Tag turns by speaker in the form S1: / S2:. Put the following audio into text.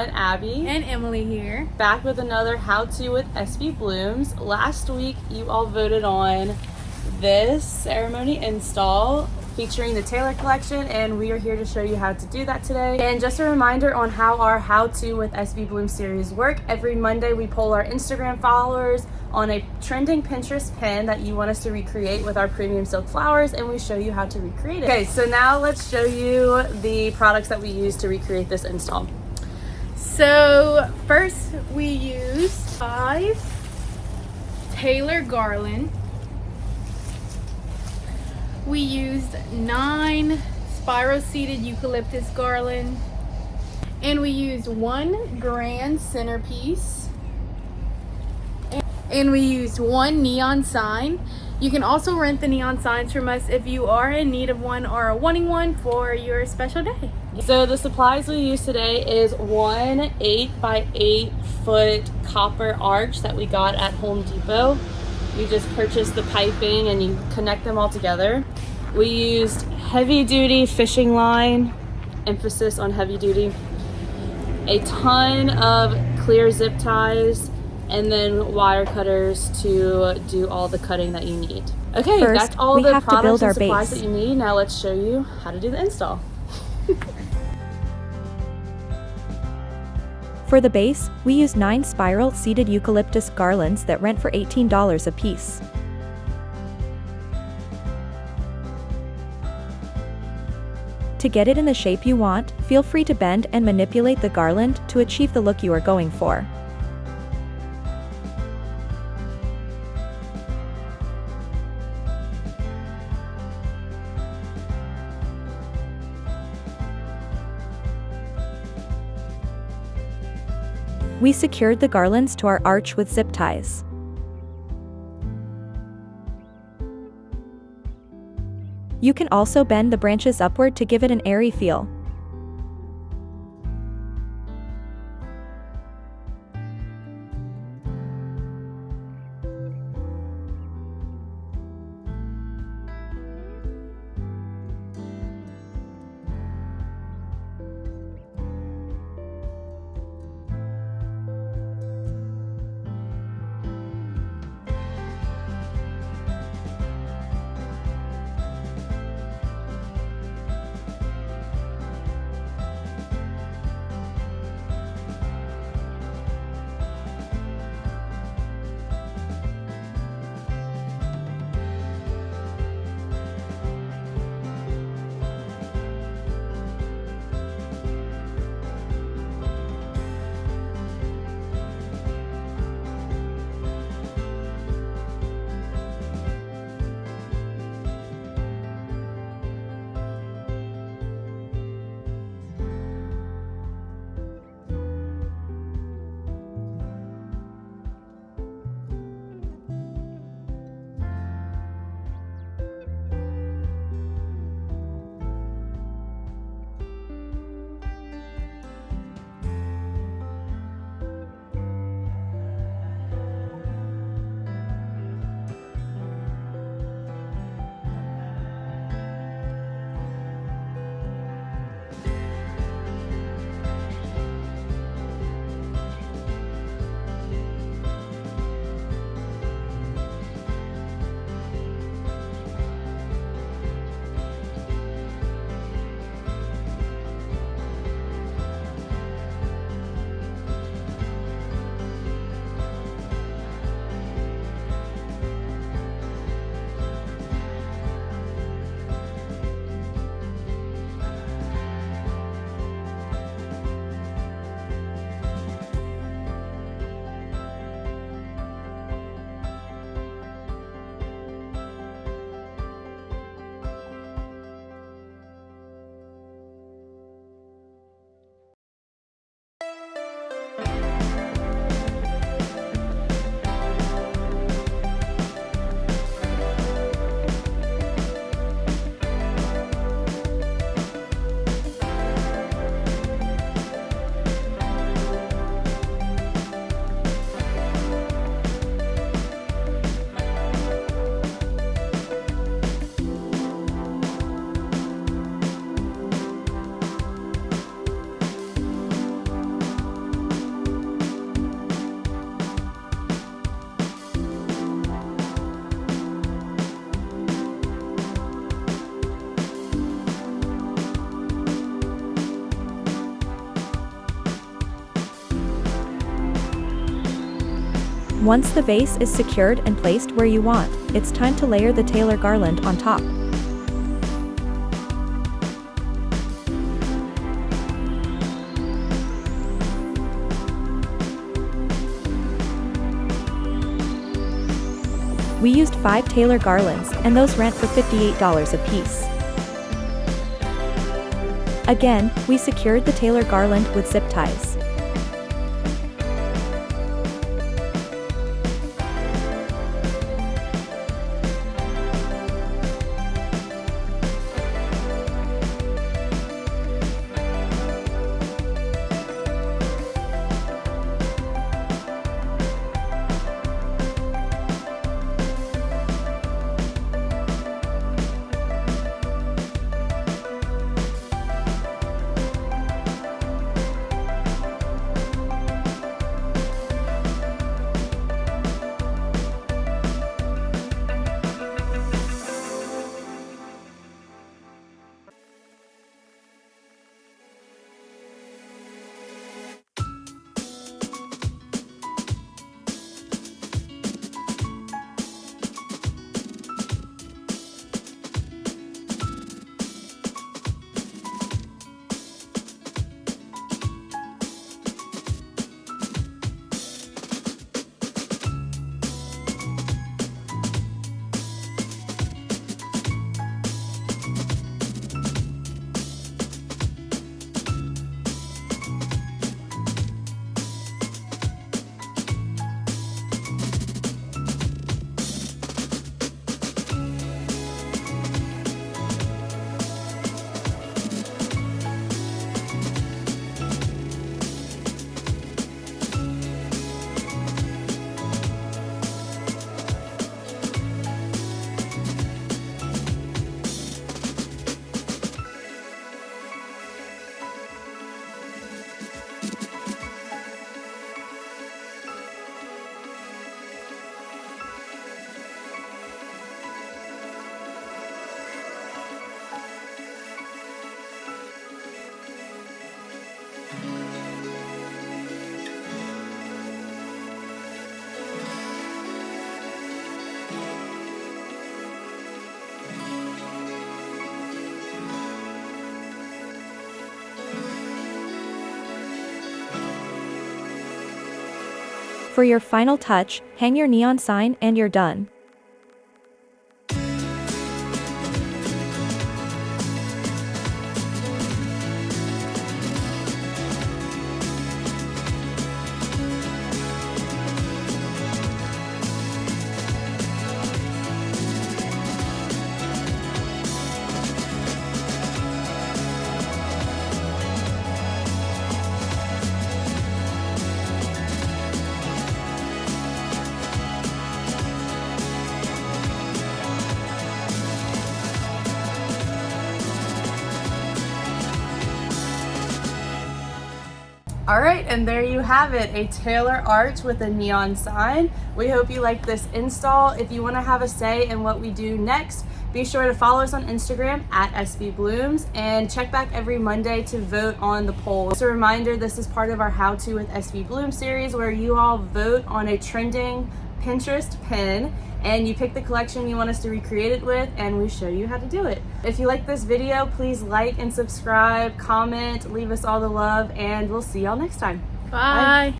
S1: everyone, Abby
S2: and Emily here,
S1: back with another how-to with SBBlooms. Last week you all voted on this ceremony install featuring the Taylor collection, and we are here to show you how to do that today. And just a reminder on how our how-to with SBBlooms series work. Every Monday we poll our Instagram followers on a trending Pinterest pin that you want us to recreate with our premium silk flowers, and we show you how to recreate it. Okay, so now let's show you the products that we use to recreate this install.
S2: So first we used 5 Taylor Garland. We used 9 spiral seeded eucalyptus garland, and we used 1 grand centerpiece, and we used 1 neon sign. You can also rent the neon signs from us if you are in need of one or are wanting one for your special day.
S1: So the supplies we use today is 1 8 by 8 foot copper arch that we got at Home Depot. You just purchase the piping and you connect them all together. We used heavy duty fishing line, emphasis on heavy duty, a ton of clear zip ties, and then wire cutters to do all the cutting that you need. Okay,
S3: First,
S1: that's all
S3: we
S1: the
S3: have to
S1: products
S3: build
S1: and
S3: our
S1: supplies
S3: base.
S1: that you need. Now let's show you how to do the install.
S3: For the base, we use 9 spiral seeded eucalyptus garlands that rent for $18 a piece. To get it in the shape you want, feel free to bend and manipulate the garland to achieve the look you are going for. We secured the garlands to our arch with zip ties. You can also bend the branches upward to give it an airy feel. Once the vase is secured and placed where you want, it's time to layer the Taylor garland on top. We used 5 Taylor garlands, and those ran for $58 a piece. Again, we secured the Taylor garland with zip ties. For your final touch, hang your neon sign and you're done.
S1: All right, and there you have it, a Taylor arch with a neon sign. We hope you like this install. If you want to have a say in what we do next, be sure to follow us on Instagram at SBBlooms and check back every Monday to vote on the poll. Just a reminder, this is part of our How To with SBBlooms series where you all vote on a trending Pinterest pin and you pick the collection you want us to recreate it with and we show you how to do it. If you like this video, please like and subscribe, comment, leave us all the love, and we'll see y'all next time.
S2: Bye.